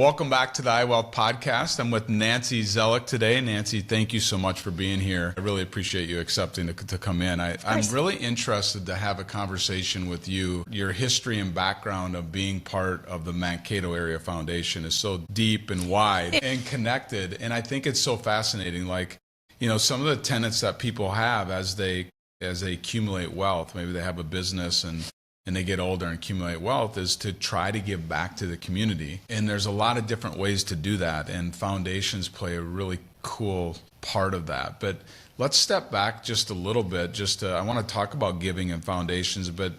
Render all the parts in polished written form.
welcome back to the iWealth podcast. I'm with Nancy Zallek today. Nancy, thank you so much for being here. I really appreciate you accepting to come in. I'm really interested to have a conversation with you. Your history and background of being part of the Mankato Area Foundation is so deep and wide and connected. And I think it's so fascinating. Like, you know, some of the tenets that people have as they accumulate wealth, maybe they have a business and they get older and accumulate wealth, is to try to give back to the community. And there's a lot of different ways to do that, and foundations play a really cool part of that. But let's step back just a little bit. I want to talk about giving and foundations, but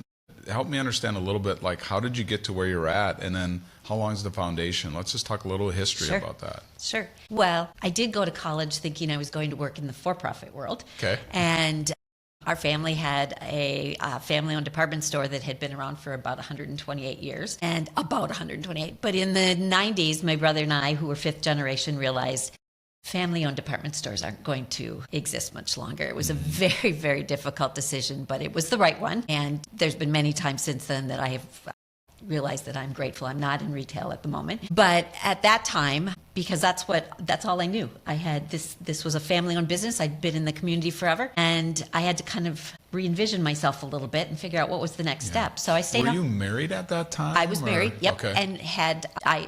help me understand a little bit, like, how did you get to where you're at, and then how long is the foundation? Let's just talk a little history about that. Sure. Well, I did go to college thinking I was going to work in the for-profit world. Okay. And our family had a family-owned department store that had been around for about 128 years, and about 128. But in the 90s, my brother and I, who were fifth generation, realized family-owned department stores aren't going to exist much longer. It was a very, very difficult decision, but it was the right one. And there's been many times since then that I have realized that I'm grateful I'm not in retail at the moment. But at that time, because that's all I knew. I had this was a family-owned business. I'd been in the community forever, and I had to kind of re-envision myself a little bit and figure out what was the next step. So I stayed home. Were you married at that time? I was married, yep. Okay. And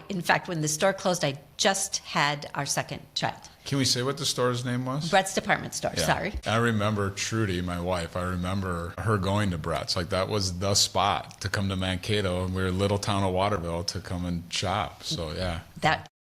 in fact, when the store closed, I just had our second child. Can we say what the store's name was? Brett's Department Store, sorry. I remember Trudy, my wife. I remember her going to Brett's. Like, that was the spot to come to Mankato, and we were little town of Waterville to come and shop. So, yeah.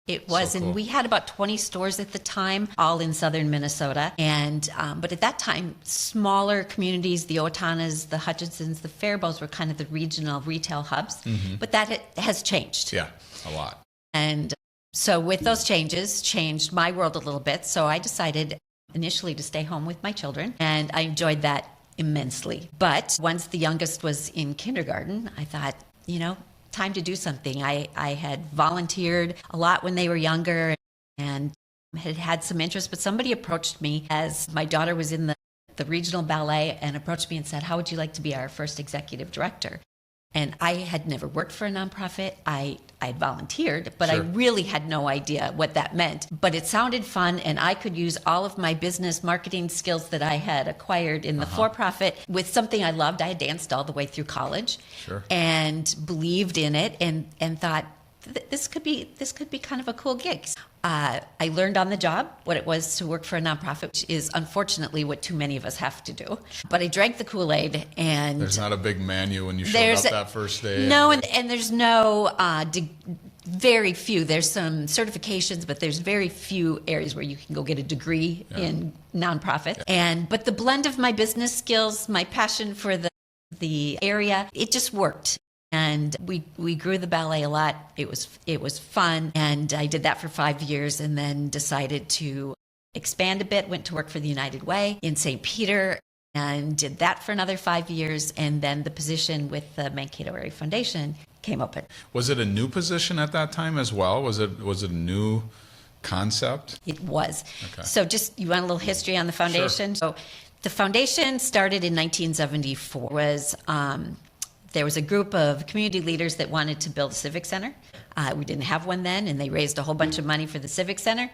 It was, so cool. And we had about 20 stores at the time, all in southern Minnesota. And but at that time, smaller communities, the Otanas, the Hutchinsons, the Faribaults were kind of the regional retail hubs. Mm-hmm. But that has changed. Yeah, a lot. And so with those changes, changed my world a little bit. So I decided initially to stay home with my children, and I enjoyed that immensely. But once the youngest was in kindergarten, I thought, time to do something. I had volunteered a lot when they were younger and had some interest, but somebody approached me as my daughter was in the regional ballet and approached me and said, how would you like to be our first executive director? And I had never worked for a nonprofit. I had volunteered, but I really had no idea what that meant. But it sounded fun, and I could use all of my business marketing skills that I had acquired in the for-profit with something I loved. I had danced all the way through college and believed in it and thought, this could be kind of a cool gig. I learned on the job what it was to work for a nonprofit, which is unfortunately what too many of us have to do. But I drank the Kool-Aid, and there's not a big manual when you showed up that first day. No, and there's no very few. There's some certifications, but there's very few areas where you can go get a degree in nonprofit. But the blend of my business skills, my passion for the area, it just worked. And we grew the ballet a lot. It was fun, and I did that for 5 years, and then decided to expand a bit. Went to work for the United Way in St. Peter, and did that for another 5 years. And then the position with the Mankato Area Foundation came open. Was it a new position at that time as well? Was it a new concept? It was. Okay. So just, you want a little history on the foundation? Sure. So the foundation started in 1974. There was a group of community leaders that wanted to build a civic center. We didn't have one then, and they raised a whole bunch of money for the civic center,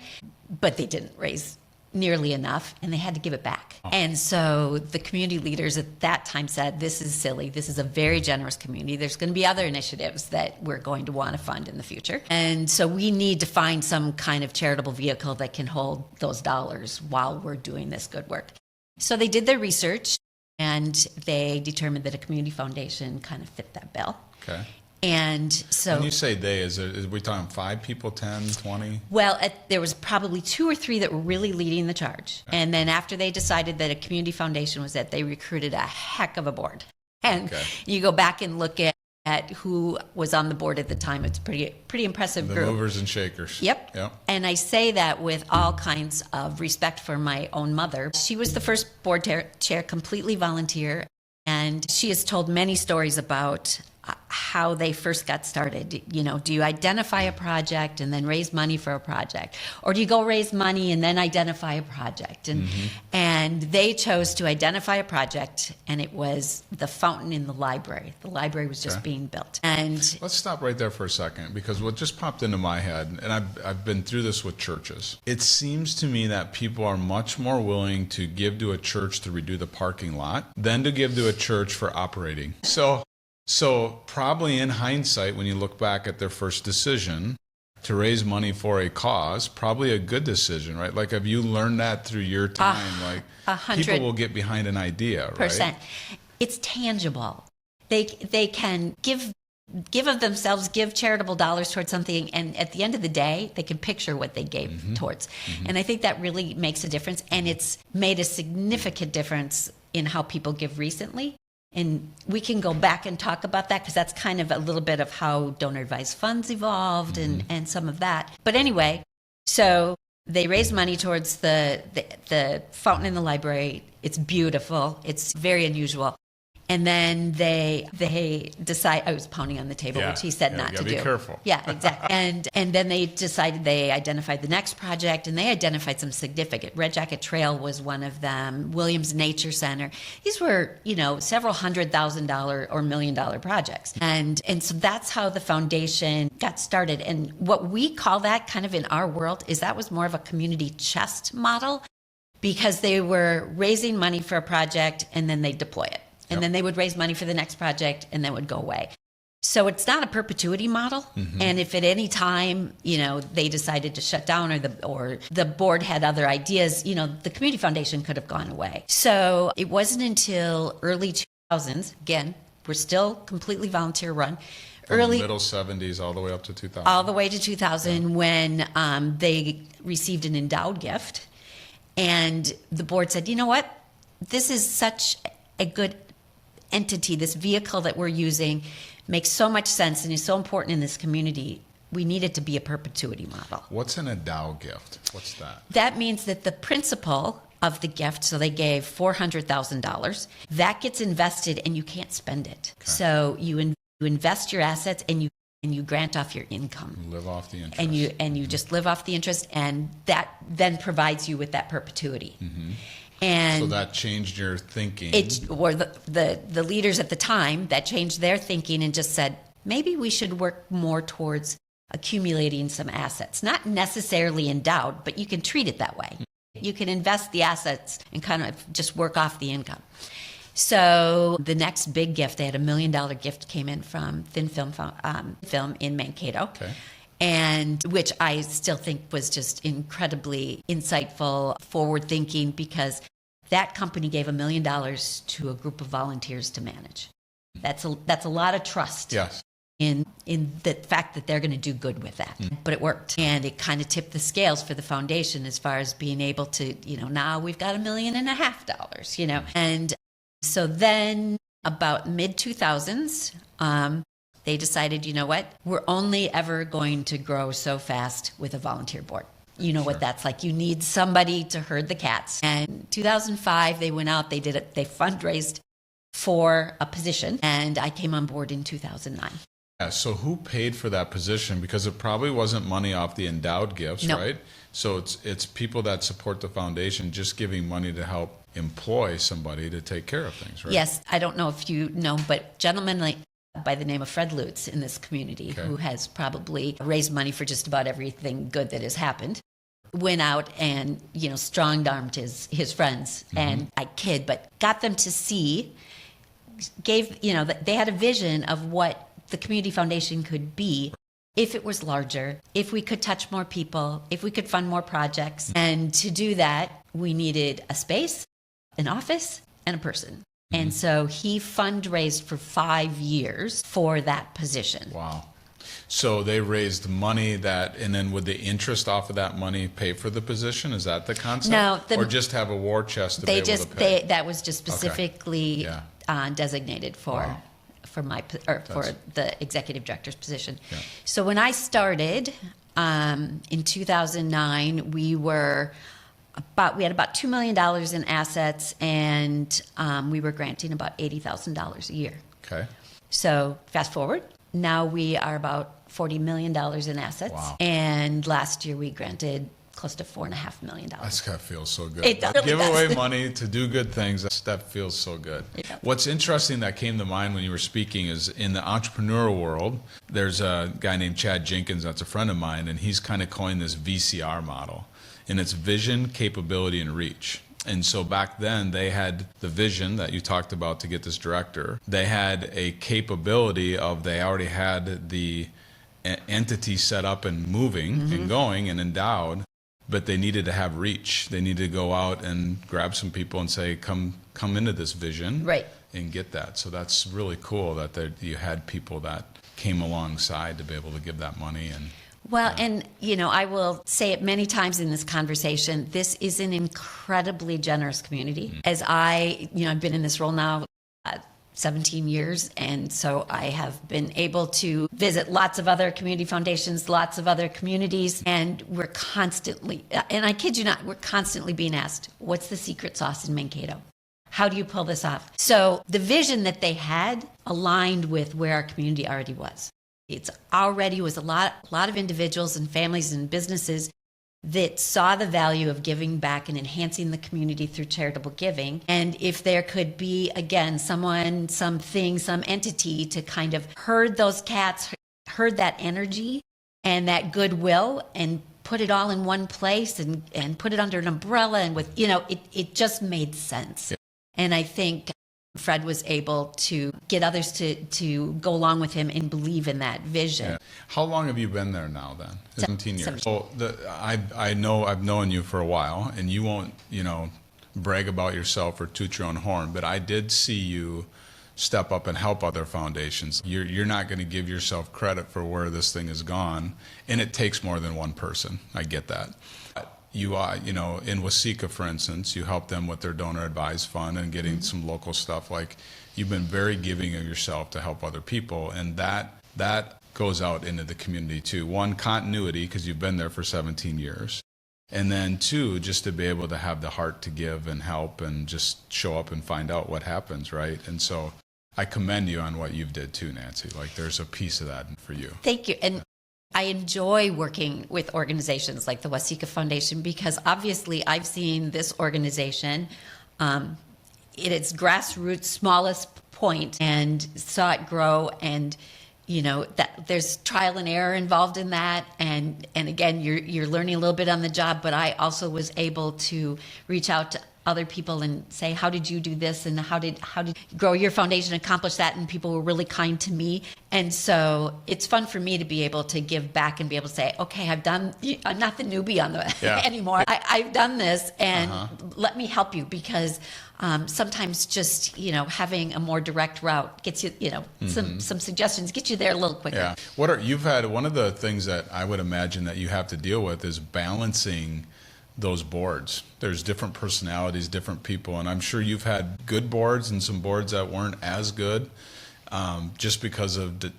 but they didn't raise nearly enough, and they had to give it back. Oh. And so the community leaders at that time said, this is silly. This is a very generous community. There's going to be other initiatives that we're going to want to fund in the future. And so we need to find some kind of charitable vehicle that can hold those dollars while we're doing this good work. So they did their research, and they determined that a community foundation kind of fit that bill. Okay. And so... When you say they, is we talking 5 people, 10, 20? Well, there was probably 2 or 3 that were really leading the charge. Okay. And then after they decided that a community foundation was it, they recruited a heck of a board. And you go back and look at who was on the board at the time. It's pretty impressive group. The movers and shakers. Yep. And I say that with all kinds of respect for my own mother. She was the first board chair, completely volunteer, and she has told many stories about how they first got started. You know, do you identify a project and then raise money for a project? Or do you go raise money and then identify a project? And they chose to identify a project, and it was the fountain in the library. The library was just being built. And let's stop right there for a second, because what just popped into my head, and I've been through this with churches. It seems to me that people are much more willing to give to a church to redo the parking lot than to give to a church for operating. So probably in hindsight, when you look back at their first decision to raise money for a cause, probably a good decision, right? Like, have you learned that through your time? Like, 100%. People will get behind an idea, right? It's tangible. They can give of themselves, give charitable dollars towards something, and at the end of the day, they can picture what they gave towards. And I think that really makes a difference, and it's made a significant difference in how people give recently. And we can go back and talk about that, because that's kind of a little bit of how donor advised funds evolved and some of that. But anyway, so they raised money towards the fountain in the library. It's beautiful. It's very unusual. And then they decide, I was pounding on the table, which he said not to do. Be careful. Yeah, exactly. And then they decided, they identified the next project, and they identified some significant. Red Jacket Trail was one of them, Williams Nature Center. These were, you know, several $100,000 or $1 million projects. And so that's how the foundation got started. And what we call that, kind of in our world, is that was more of a community chest model, because they were raising money for a project and then they deploy it. And then they would raise money for the next project and then would go away. So it's not a perpetuity model. And if at any time, you know, they decided to shut down, or the board had other ideas, you know, the community foundation could have gone away. So it wasn't until early 2000s, again, we're still completely volunteer run. Early middle 70s all the way up to 2000. All the way to 2000 when they received an endowed gift. And the board said, you know what, this is such a good entity, this vehicle that we're using makes so much sense and is so important in this community. We need it to be a perpetuity model. What's an endowed gift? What's that? That means that the principal of the gift, so they gave $400,000, that gets invested and you can't spend it. Okay. So you invest your assets and you grant off your income. You live off the interest. And you just live off the interest, and that then provides you with that perpetuity. And so that changed your thinking. Or the leaders at the time, that changed their thinking and just said, maybe we should work more towards accumulating some assets. Not necessarily endowed, but you can treat it that way. You can invest the assets and kind of just work off the income. So the next big gift, they had $1 million gift came in from Thin Film in Mankato. Okay. And which I still think was just incredibly insightful, forward-thinking, because that company gave $1 million to a group of volunteers to manage. That's a lot of trust. Yes. In the fact that they're going to do good with that. But it worked. And it kind of tipped the scales for the foundation as far as being able to, you know, now we've got $1.5 million, you know. And so then about mid-2000s, they decided, you know what, we're only ever going to grow so fast with a volunteer board. You know what that's like. You need somebody to herd the cats. And 2005, they went out, they fundraised for a position, and I came on board in 2009. Yeah, so who paid for that position? Because it probably wasn't money off the endowed gifts, right? So it's people that support the foundation just giving money to help employ somebody to take care of things, right? Yes, I don't know if you know, but gentlemen like by the name of Fred Lutz in this community, who has probably raised money for just about everything good that has happened, went out and, you know, strong-armed his friends, and I kid, but got them to see, you know, they had a vision of what the community foundation could be if it was larger, if we could touch more people, if we could fund more projects. And to do that, we needed a space, an office, and a person. And so he fundraised for 5 years for that position. Wow. So they raised money and then would the interest off of that money pay for the position? Is that the concept? No. Or just have a war chest to be able to pay? That was just specifically designated for the executive director's position. Yeah. So when I started in 2009, we had about $2 million in assets, and we were granting about $80,000 a year. Okay. So fast forward, now we are about $40 million in assets. Wow. And last year we granted close to $4.5 million. That's gotta feel so good. It really Give does. away money to do good things. That feels so good. Yeah. What's interesting that came to mind when you were speaking is in the entrepreneurial world, there's a guy named Chad Jenkins that's a friend of mine, and he's kind of coined this VCR model. And it's vision, capability, and reach. And so back then they had the vision that you talked about to get this director. They had a capability of they already had the entity set up and moving and going and endowed, but they needed to have reach. They needed to go out and grab some people and say, come into this vision, Right. and get that. So that's really cool that you had people that came alongside to be able to give that money. And Well, and I will say it many times in this conversation, this is an incredibly generous community. As I've been in this role now 17 years, and so I have been able to visit lots of other community foundations, lots of other communities, and we're constantly, and I kid you not, we're constantly being asked, what's the secret sauce in Mankato? How do you pull this off? So the vision that they had aligned with where our community already was. It's already was a lot of individuals and families and businesses that saw the value of giving back and enhancing the community through charitable giving. And if there could be, again, someone, something, some entity to kind of herd those cats, herd that energy and that goodwill and put it all in one place and put it under an umbrella and with, it just made sense. Yeah. And I think Fred was able to get others to go along with him and believe in that vision. Yeah. How long have you been there now then? 17 years. 17. So I know I've known you for a while, and you won't, brag about yourself or toot your own horn, but I did see you step up and help other foundations. You're not going to give yourself credit for where this thing has gone, and it takes more than one person. I get that. You in Waseca, for instance, you help them with their donor advised fund and getting some local stuff. Like, you've been very giving of yourself to help other people, and that goes out into the community too. One, continuity, because you've been there for 17 years. And then two, just to be able to have the heart to give and help and just show up and find out what happens, right? And so I commend you on what you've did too, Nancy. Like, there's a piece of that for you. Thank you. And I enjoy working with organizations like the Waseca Foundation because obviously I've seen this organization at its grassroots, smallest point, and saw it grow. And that there's trial and error involved in that. And again, you're learning a little bit on the job. But I also was able to reach out to other people and say, how did you do this, and how did you grow your foundation, accomplish that? And people were really kind to me. And so it's fun for me to be able to give back and be able to say, okay, I'm not the newbie on the anymore. I've done this, and let me help you, because sometimes just having a more direct route gets you some suggestions, get you there a little quicker. Yeah. You've had one of the things that I would imagine that you have to deal with is balancing those boards. There's different personalities, different people, and I'm sure you've had good boards and some boards that weren't as good, just because of the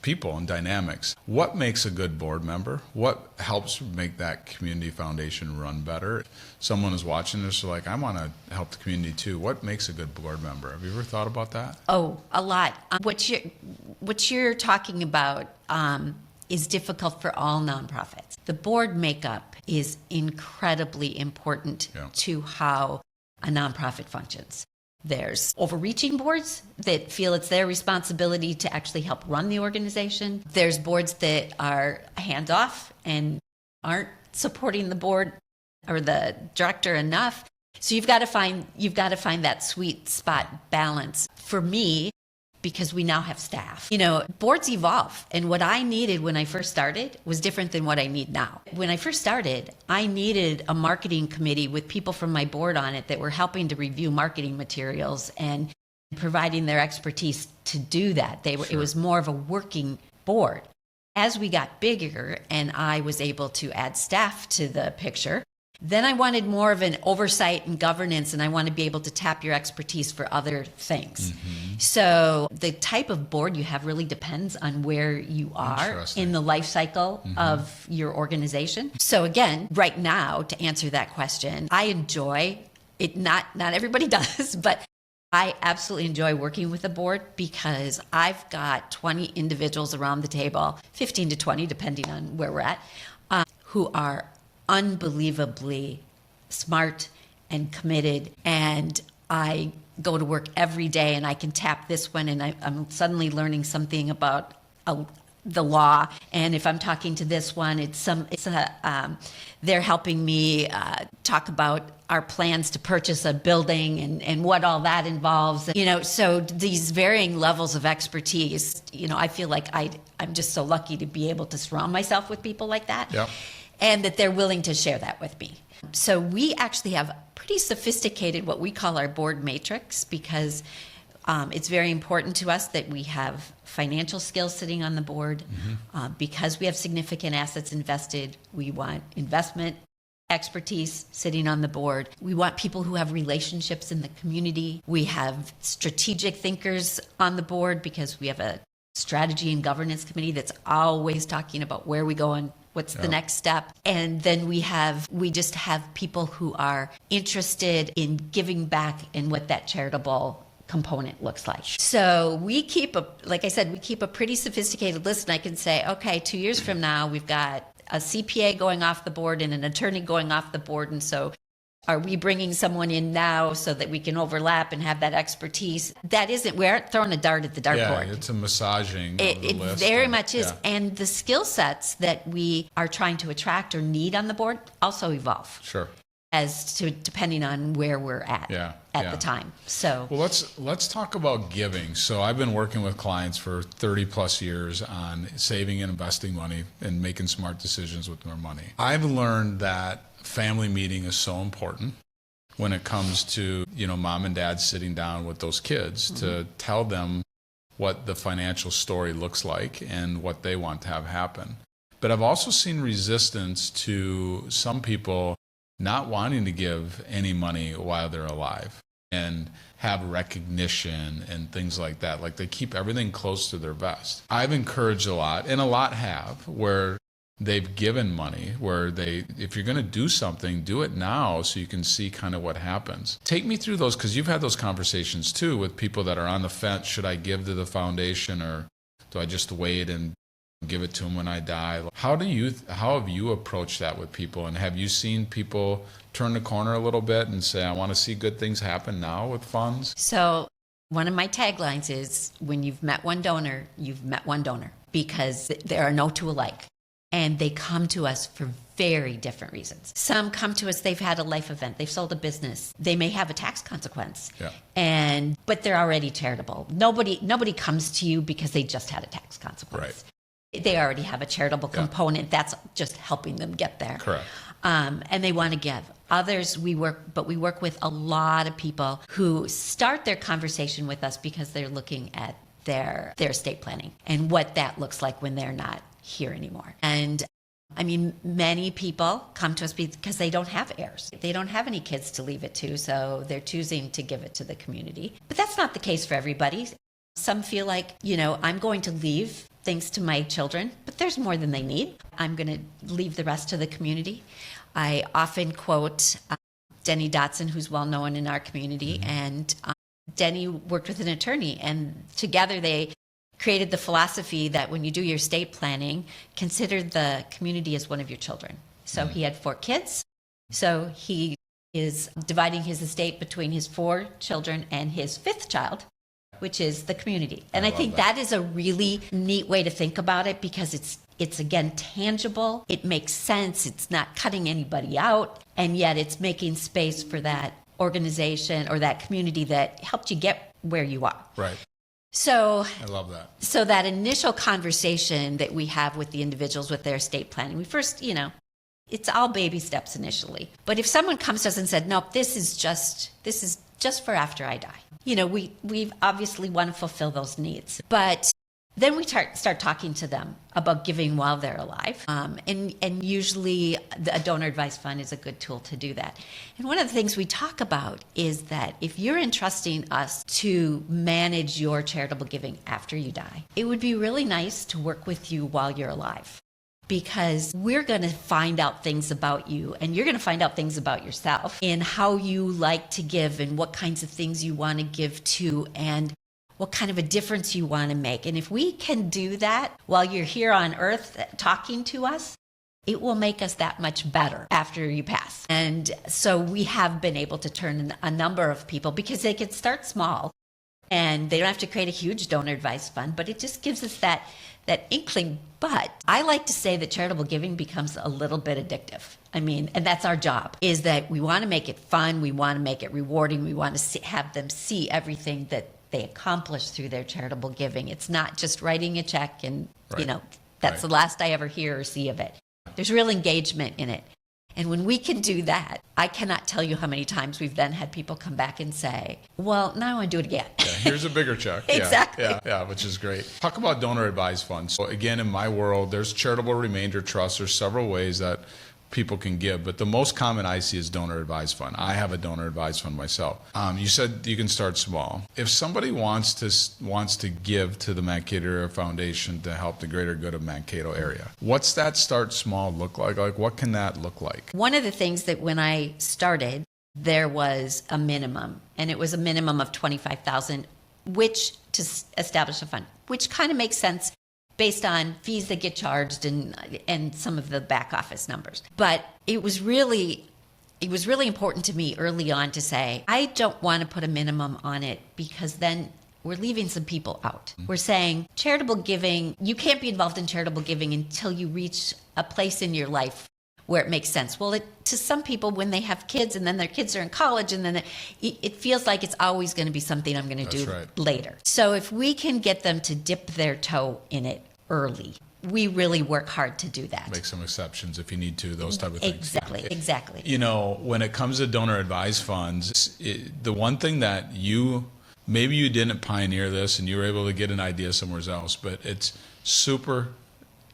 people and dynamics. What makes a good board member? What helps make that community foundation run better? Someone is watching this, like, I want to help the community too. What makes a good board member? Have you ever thought about that? Oh, a lot. What you're talking about is difficult for all nonprofits. The board makeup is incredibly important to how a nonprofit functions. There's overreaching boards that feel it's their responsibility to actually help run the organization. There's boards that are hands-off and aren't supporting the board or the director enough. So you've got to find that sweet spot balance. For me, because we now have staff. Boards evolve. And what I needed when I first started was different than what I need now. When I first started, I needed a marketing committee with people from my board on it that were helping to review marketing materials and providing their expertise to do that. It was more of a working board. As we got bigger and I was able to add staff to the picture, then I wanted more of an oversight and governance, and I want to be able to tap your expertise for other things. So the type of board you have really depends on where you are in the life cycle of your organization. So again, right now, to answer that question, I enjoy it. Not everybody does, but I absolutely enjoy working with the board because I've got 20 individuals around the table, 15 to 20, depending on where we're at, who are unbelievably smart and committed. And I go to work every day and I can tap this one and I'm suddenly learning something about the law. And if I'm talking to this one, they're helping me talk about our plans to purchase a building and what all that involves. So these varying levels of expertise, I feel like I'm just so lucky to be able to surround myself with people like that. Yep. And that they're willing to share that with me. So we actually have pretty sophisticated, what we call our board matrix, because it's very important to us that we have financial skills sitting on the board. Because we have significant assets invested, we want investment expertise sitting on the board. We want people who have relationships in the community. We have strategic thinkers on the board because we have a strategy and governance committee that's always talking about where we go and what's the next step. And then we just have people who are interested in giving back and what that charitable component looks like. So we keep a pretty sophisticated list, and I can say, okay, 2 years from now, we've got a CPA going off the board and an attorney going off the board. And so are we bringing someone in now so that we can overlap and have that expertise? We aren't throwing a dart at the dartboard. Yeah, it's a massaging of the It list. very much is. Yeah. And the skill sets that we are trying to attract or need on the board also evolve. Sure. As to depending on where we're at the time. So well, let's talk about giving. So I've been working with clients for 30 plus years on saving and investing money and making smart decisions with their money. I've learned that family meeting is so important when it comes to, mom and dad sitting down with those kids to tell them what the financial story looks like and what they want to have happen. But I've also seen resistance to some people not wanting to give any money while they're alive and have recognition and things like that. Like they keep everything close to their vest. I've encouraged a lot, and a lot have, where they've given money, where if you're going to do something, do it now so you can see kind of what happens. Take me through those, because you've had those conversations too with people that are on the fence. Should I give to the foundation, or do I just wait and give it to them when I die? How have you approached that with people? And have you seen people turn the corner a little bit and say, I want to see good things happen now with funds? So one of my taglines is, when you've met one donor, you've met one donor, because there are no two alike. And they come to us for very different reasons. Some come to us, they've had a life event, they've sold a business, they may have a tax consequence, but they're already charitable. Nobody comes to you because they just had a tax consequence. Right. They already have a charitable component that's just helping them get there. Correct. And they want to give. Others we work with a lot of people who start their conversation with us because they're looking at their estate planning and what that looks like when they're not here anymore. And many people come to us because they don't have heirs. They don't have any kids to leave it to, so they're choosing to give it to the community. But that's not the case for everybody. Some feel like, I'm going to leave things to my children, but there's more than they need. I'm going to leave the rest to the community. I often quote Denny Dotson, who's well known in our community, and Denny worked with an attorney, and together they created the philosophy that when you do your estate planning, consider the community as one of your children. So he had 4 kids. So he is dividing his estate between his 4 children and his 5th child, which is the community. And I think that is a really neat way to think about it, because it's again tangible. It makes sense. It's not cutting anybody out, and yet it's making space for that organization or that community that helped you get where you are. Right. So I love that. So that initial conversation that we have with the individuals with their estate planning, we first, it's all baby steps initially. But if someone comes to us and said, nope, this is just for after I die, we obviously want to fulfill those needs. But then we start talking to them about giving while they're alive. And usually a donor advised fund is a good tool to do that. And one of the things we talk about is that if you're entrusting us to manage your charitable giving after you die, it would be really nice to work with you while you're alive. because we're going to find out things about you, and you're going to find out things about yourself in how you like to give and what kinds of things you want to give to and what kind of a difference you want to make. And if we can do that while you're here on earth talking to us, it will make us that much better after you pass. And so we have been able to turn a number of people, because they can start small and they don't have to create a huge donor advised fund, but it just gives us that inkling. But I like to say that charitable giving becomes a little bit addictive. I mean, and that's our job, is that we want to make it fun. We want to make it rewarding. We want to have them see everything that they accomplish through their charitable giving. It's not just writing a check and, that's the last I ever hear or see of it. There's real engagement in it. And when we can do that, I cannot tell you how many times we've then had people come back and say, well, now I want to do it again. Yeah, here's a bigger check. Exactly. Yeah, which is great. Talk about donor advised funds. So again, in my world, there's charitable remainder trusts. There's several ways that people can give, but the most common I see is donor advised fund. I have a donor advised fund myself. You said you can start small. If somebody wants to give to the Mankato Area Foundation to help the greater good of Mankato area, what's that start small look like? Like, what can that look like? One of the things that when I started, there was a minimum, and it was a minimum of $25,000, which to establish a fund, which kind of makes sense based on fees that get charged and some of the back office numbers. But it was really important to me early on to say, I don't want to put a minimum on it, because then we're leaving some people out. We're saying charitable giving, you can't be involved in charitable giving until you reach a place in your life where it makes sense. Well, to some people, when they have kids and then their kids are in college, and then it feels like it's always going to be something I'm going to do later. So if we can get them to dip their toe in it early, we really work hard to do that. Make some exceptions if you need to, those type of things. Exactly. You know, when it comes to donor advised funds, the one thing that maybe you didn't pioneer this and you were able to get an idea somewhere else, but it's super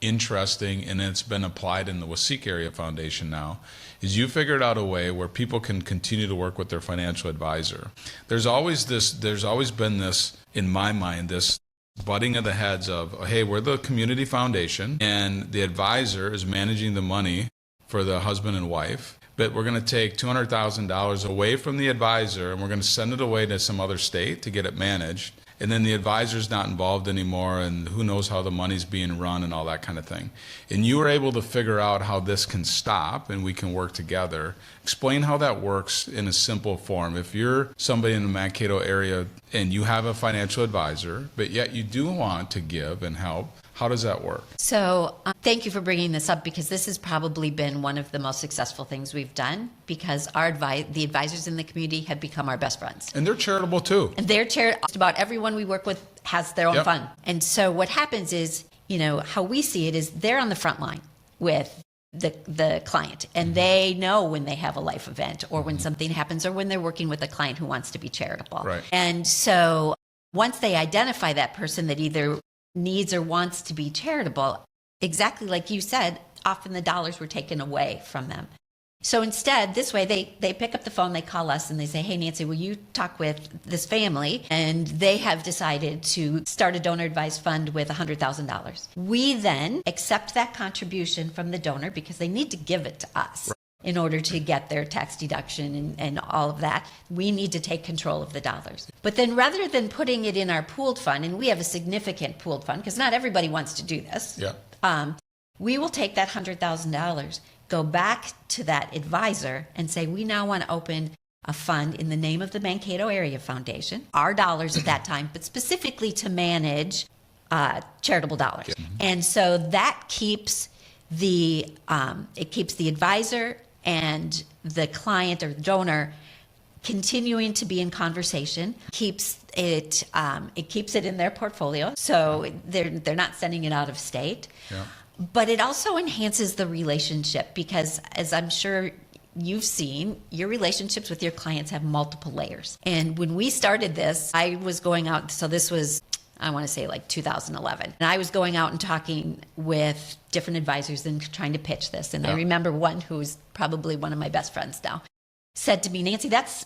interesting, and it's been applied in the Waseek Area Foundation now, is you figured out a way where people can continue to work with their financial advisor. There's always been this, in my mind, this butting of the heads of, hey, we're the community foundation, and the advisor is managing the money for the husband and wife, but we're going to take $200,000 away from the advisor, and we're going to send it away to some other state to get it managed. And then the advisor's not involved anymore, and who knows how the money's being run and all that kind of thing. And you were able to figure out how this can stop and we can work together. Explain how that works in a simple form. If you're somebody in the Mankato area and you have a financial advisor, but yet you do want to give and help, how does that work? So thank you for bringing this up, because this has probably been one of the most successful things we've done, because the advisors in the community have become our best friends. And they're charitable too. And they're charitable. Just about everyone we work with has their own fund. And so what happens is, how we see it is they're on the front line with the client, and they know when they have a life event or when something happens or when they're working with a client who wants to be charitable. Right. And so once they identify that person that either needs or wants to be charitable, exactly like you said, often the dollars were taken away from them. So instead, this way, they pick up the phone, they call us, and they say, hey, Nancy, will you talk with this family? And they have decided to start a donor advised fund with $100,000. We then accept that contribution from the donor, because they need to give it to us. In order to get their tax deduction and all of that, we need to take control of the dollars. But then rather than putting it in our pooled fund, and we have a significant pooled fund, because not everybody wants to do this, we will take that $100,000, go back to that advisor and say, we now want to open a fund in the name of the Mankato Area Foundation, our dollars at that time, but specifically to manage charitable dollars. And so that keeps the advisor and the client or donor continuing to be in conversation, keeps it in their portfolio, so they're not sending it out of state. But it also enhances the relationship, because as I'm sure you've seen, your relationships with your clients have multiple layers. And when we started this, I was going out, so this was, I want to say like 2011. And I was going out and talking with different advisors and trying to pitch this. And I remember one who's probably one of my best friends now said to me, Nancy, that's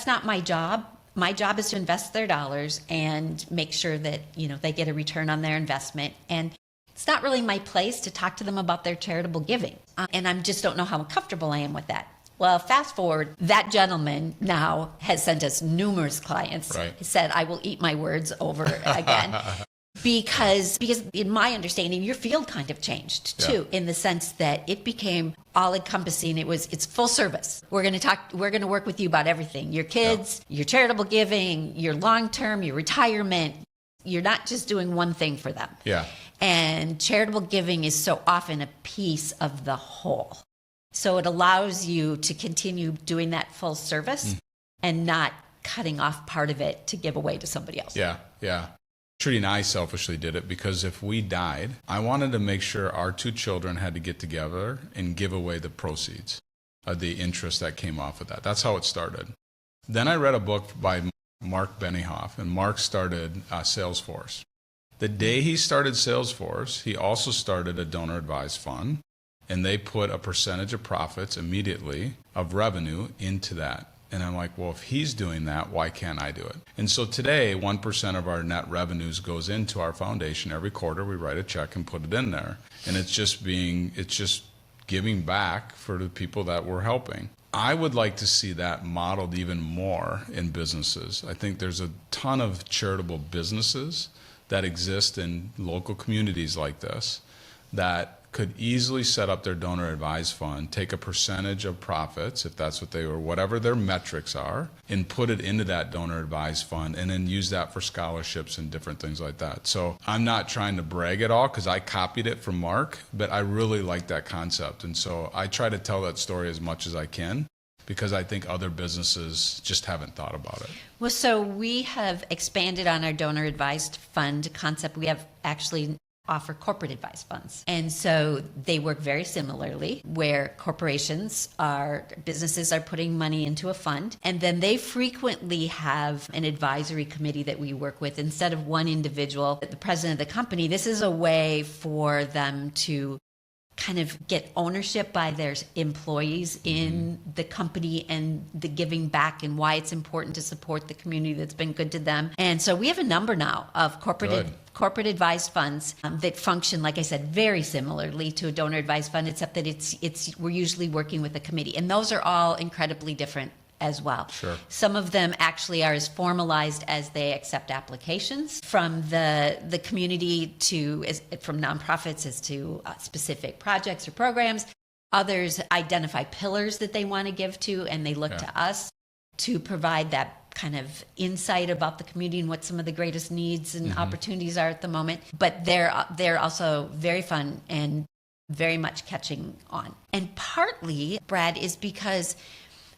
not my job. My job is to invest their dollars and make sure that, they get a return on their investment. And it's not really my place to talk to them about their charitable giving. And I just don't know how comfortable I am with that. Well, fast forward, that gentleman now has sent us numerous clients. Right. He said, I will eat my words over again. Because in my understanding, your field kind of changed too, in the sense that it became all encompassing. It's full service. We're going to work with you about everything. Your kids, your charitable giving, your long-term, your retirement. You're not just doing one thing for them. Yeah. And charitable giving is so often a piece of the whole. So it allows you to continue doing that full service and not cutting off part of it to give away to somebody else. Yeah, yeah. Trudy and I selfishly did it because if we died, I wanted to make sure our two children had to get together and give away the proceeds of the interest that came off of that. That's how it started. Then I read a book by Mark Benioff, and Mark started Salesforce. The day he started Salesforce, he also started a donor advised fund, and they put a percentage of profits immediately of revenue into that. And I'm like, well, if he's doing that, why can't I do it? And so today, 1% of our net revenues goes into our foundation. Every quarter, we write a check and put it in there. And it's just giving back for the people that we're helping. I would like to see that modeled even more in businesses. I think there's a ton of charitable businesses that exist in local communities like this that could easily set up their donor advised fund, take a percentage of profits, if that's what whatever their metrics are, and put it into that donor advised fund, and then use that for scholarships and different things like that. So I'm not trying to brag at all because I copied it from Mark, but I really like that concept. And so I try to tell that story as much as I can because I think other businesses just haven't thought about it. Well, so we have expanded on our donor advised fund concept. We have actually offer corporate advice funds. And so they work very similarly, where businesses are putting money into a fund, and then they frequently have an advisory committee that we work with. Instead of one individual, the president of the company, this is a way for them to kind of get ownership by their employees in the company and the giving back and why it's important to support the community that's been good to them. And so we have a number now of corporate advised funds that function, like I said, very similarly to a donor advised fund, except that we're usually working with a committee. And those are all incredibly different as well. Sure. Some of them actually are as formalized as they accept applications from the community from nonprofits as to specific projects or programs. Others identify pillars that they want to give to, and they look to us to provide that kind of insight about the community and what some of the greatest needs and opportunities are at the moment. But they're also very fun and very much catching on. And partly, Brad, is because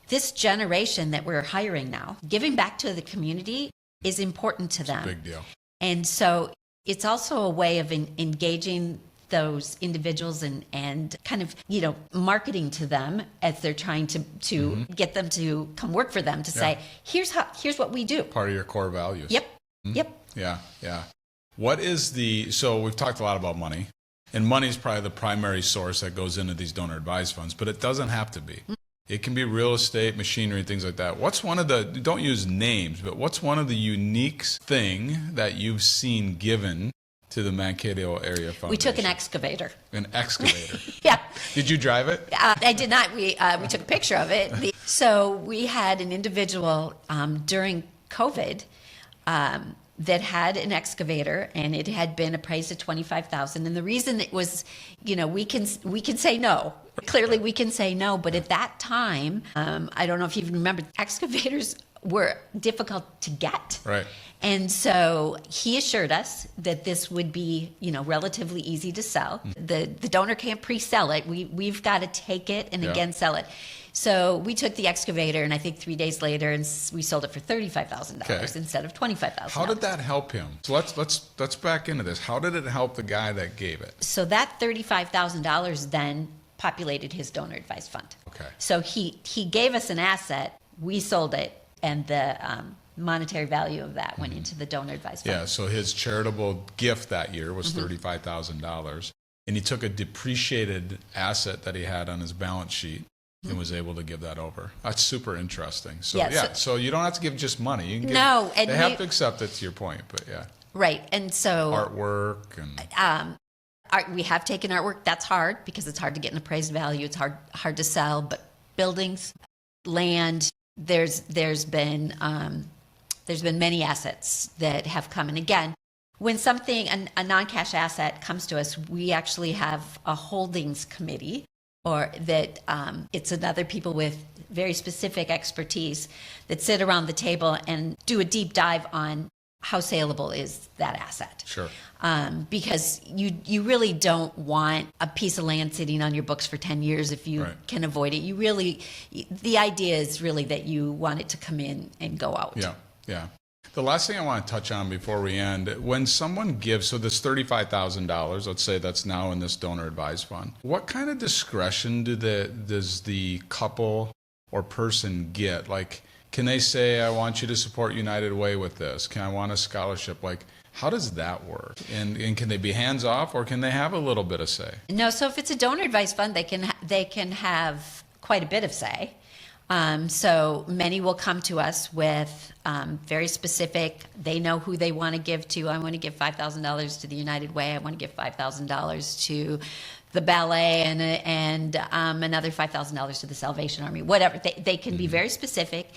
this generation that we're hiring now, giving back to the community is important to them. It's a big deal. And so it's also a way of engaging those individuals and kind of, marketing to them as they're trying to get them to come work for them, to say, here's what we do. Part of your core values. Yep. Yeah. So we've talked a lot about money, and money is probably the primary source that goes into these donor advised funds, but it doesn't have to be. It can be real estate, machinery, things like that. Don't use names, but what's one of the unique thing that you've seen given to the Mankato Area Foundation? We took an excavator. An excavator? Yeah. Did you drive it? I did not. We took a picture of it. So we had an individual during COVID that had an excavator, and it had been appraised at $25,000. And the reason it was, we can say no. Clearly, we can say no. But at that time, I don't know if you remember, excavators were difficult to get. Right. And so he assured us that this would be, relatively easy to sell. The donor can't pre-sell it. We've got to take it and again sell it. So we took the excavator, and I think 3 days later, and we sold it for $35,000 instead of $25,000. How did that help him? So let's back into this. How did it help the guy that gave it? So that $35,000 then populated his donor advised fund. Okay. So he gave us an asset, we sold it, and the monetary value of that went into the donor advised fund. Yeah. So his charitable gift that year was $35,000, and he took a depreciated asset that he had on his balance sheet and was able to give that over. That's super interesting. So so you don't have to give just money. You can give, they have to accept it, to your point, but right. And so artwork and We have taken artwork. That's hard because it's hard to get an appraised value. It's hard to sell. But buildings, land, there's been many assets that have come. And again, when something, a non-cash asset comes to us, we actually have a holdings committee, or that it's another people with very specific expertise that sit around the table and do a deep dive on how saleable is that asset. Sure. Because you really don't want a piece of land sitting on your books for 10 years if you can avoid it. The idea is really that you want it to come in and go out. Yeah, yeah. The last thing I want to touch on before we end, when someone gives, so this $35,000, let's say that's now in this donor advised fund, what kind of discretion does the couple or person get? Like, can they say, I want you to support United Way with this? Can I want a scholarship? Like, how does that work? And can they be hands off, or can they have a little bit of say? No, so if it's a donor advised fund, they can have quite a bit of say. So many will come to us with very specific, they know who they want to give to. I want to give $5,000 to the United Way. I want to give $5,000 to the ballet and another $5,000 to the Salvation Army, whatever. They can be very specific.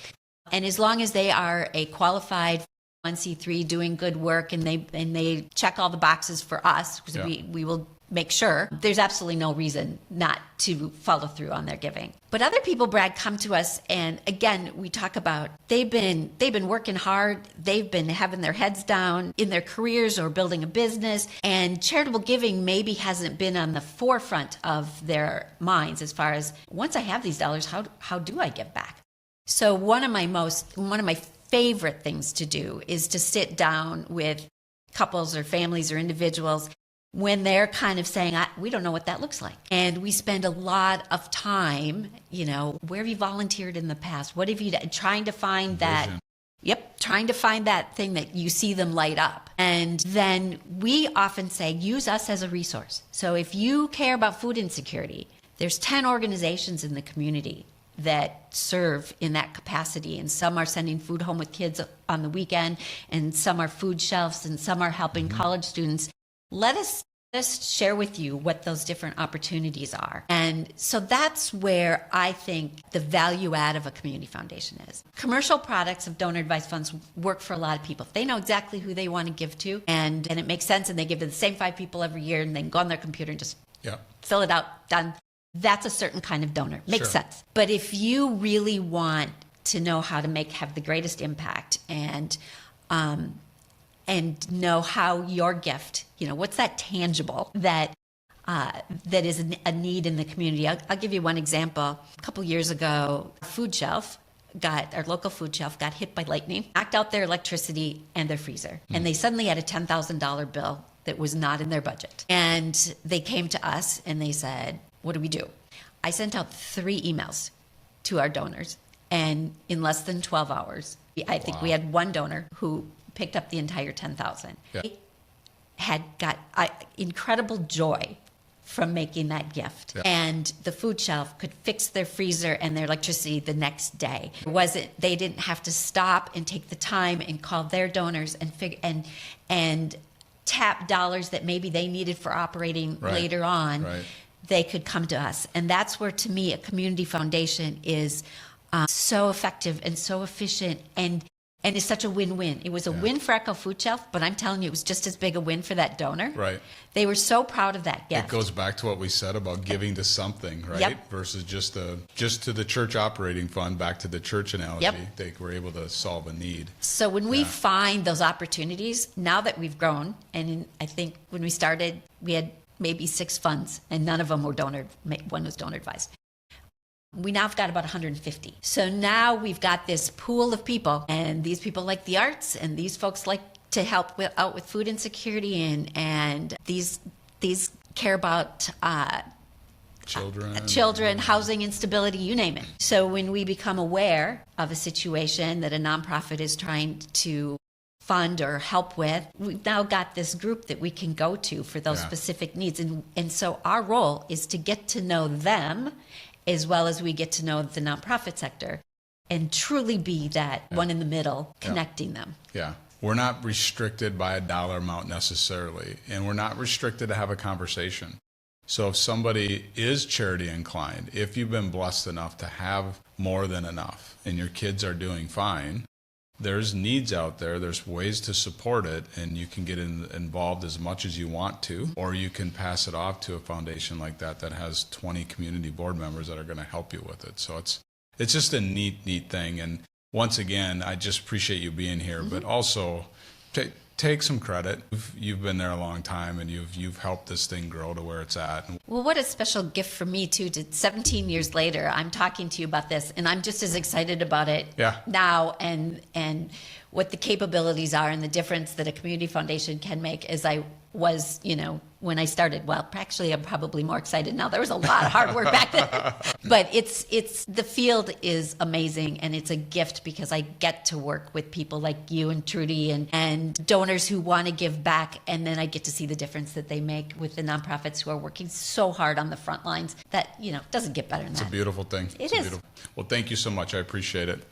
And as long as they are a qualified 1C3 doing good work and they check all the boxes for us, because we will make sure, there's absolutely no reason not to follow through on their giving. But other people, Brad, come to us, and again, we talk about they've been working hard, they've been having their heads down in their careers or building a business, and charitable giving maybe hasn't been on the forefront of their minds as far as, once I have these dollars, how do I give back? So one of my favorite things to do is to sit down with couples or families or individuals when they're kind of saying, we don't know what that looks like. And we spend a lot of time, where have you volunteered in the past? What have you done? Trying to find that. Yep, trying to find that thing that you see them light up. And then we often say, use us as a resource. So if you care about food insecurity, there's 10 organizations in the community that serve in that capacity, and some are sending food home with kids on the weekend, and some are food shelves, and some are helping college students. Let us just share with you what those different opportunities are. And so that's where I think the value add of a community foundation is. Commercial products of donor advised funds work for a lot of people. They know exactly who they want to give to, and it makes sense, and they give to the same 5 people every year, and they can go on their computer and just fill it out, done. That's a certain kind of donor. Makes sense. But if you really want to know how to have the greatest impact and know how your gift, what's that tangible that is a need in the community. I'll give you one example. A couple years ago, our local food shelf got hit by lightning, knocked out their electricity and their freezer. And they suddenly had a $10,000 bill that was not in their budget. And they came to us and they said, what do we do? I sent out 3 emails to our donors, and in less than 12 hours, I think we had one donor who picked up the entire $10,000. They had got incredible joy from making that gift. And the food shelf could fix their freezer and their electricity the next day. They didn't have to stop and take the time and call their donors and tap dollars that maybe they needed for operating later on. They could come to us. And that's where, to me, a community foundation is so effective and so efficient, and it's such a win-win. It was a win for Echo Food Shelf, but I'm telling you, it was just as big a win for that donor. They were so proud of that gift. It goes back to what we said about giving to something, right? Versus just to the church operating fund, back to the church analogy. They were able to solve a need. So when we find those opportunities, now that we've grown, and I think when we started, we had maybe 6 funds, and none of them were one was donor advised. We now have got about 150. So now we've got this pool of people, and these people like the arts, and these folks like to help out with food insecurity, and these care about children, housing instability, you name it. So when we become aware of a situation that a nonprofit is trying to fund or help with, we've now got this group that we can go to for those specific needs. And so our role is to get to know them as well as we get to know the nonprofit sector, and truly be that one in the middle, connecting them. we're not restricted by a dollar amount necessarily, and we're not restricted to have a conversation. So if somebody is charity inclined, if you've been blessed enough to have more than enough and your kids are doing fine, there's needs out there, there's ways to support it, and you can get involved as much as you want to, or you can pass it off to a foundation like that that has 20 community board members that are going to help you with it. So it's just a neat thing. And once again, I just appreciate you being here, but also take some credit. You've been there a long time, and you've helped this thing grow to where it's at. Well, what a special gift for me too. 17 years later, I'm talking to you about this, and I'm just as excited about it now, and what the capabilities are and the difference that a community foundation can make as I was, when I started. Well, actually, I'm probably more excited now. There was a lot of hard work back then. But it's the field is amazing, and it's a gift because I get to work with people like you and Trudy and donors who want to give back, and then I get to see the difference that they make with the nonprofits who are working so hard on the front lines that, doesn't get better than that. It's a beautiful thing. It is. Beautiful. Well, thank you so much. I appreciate it.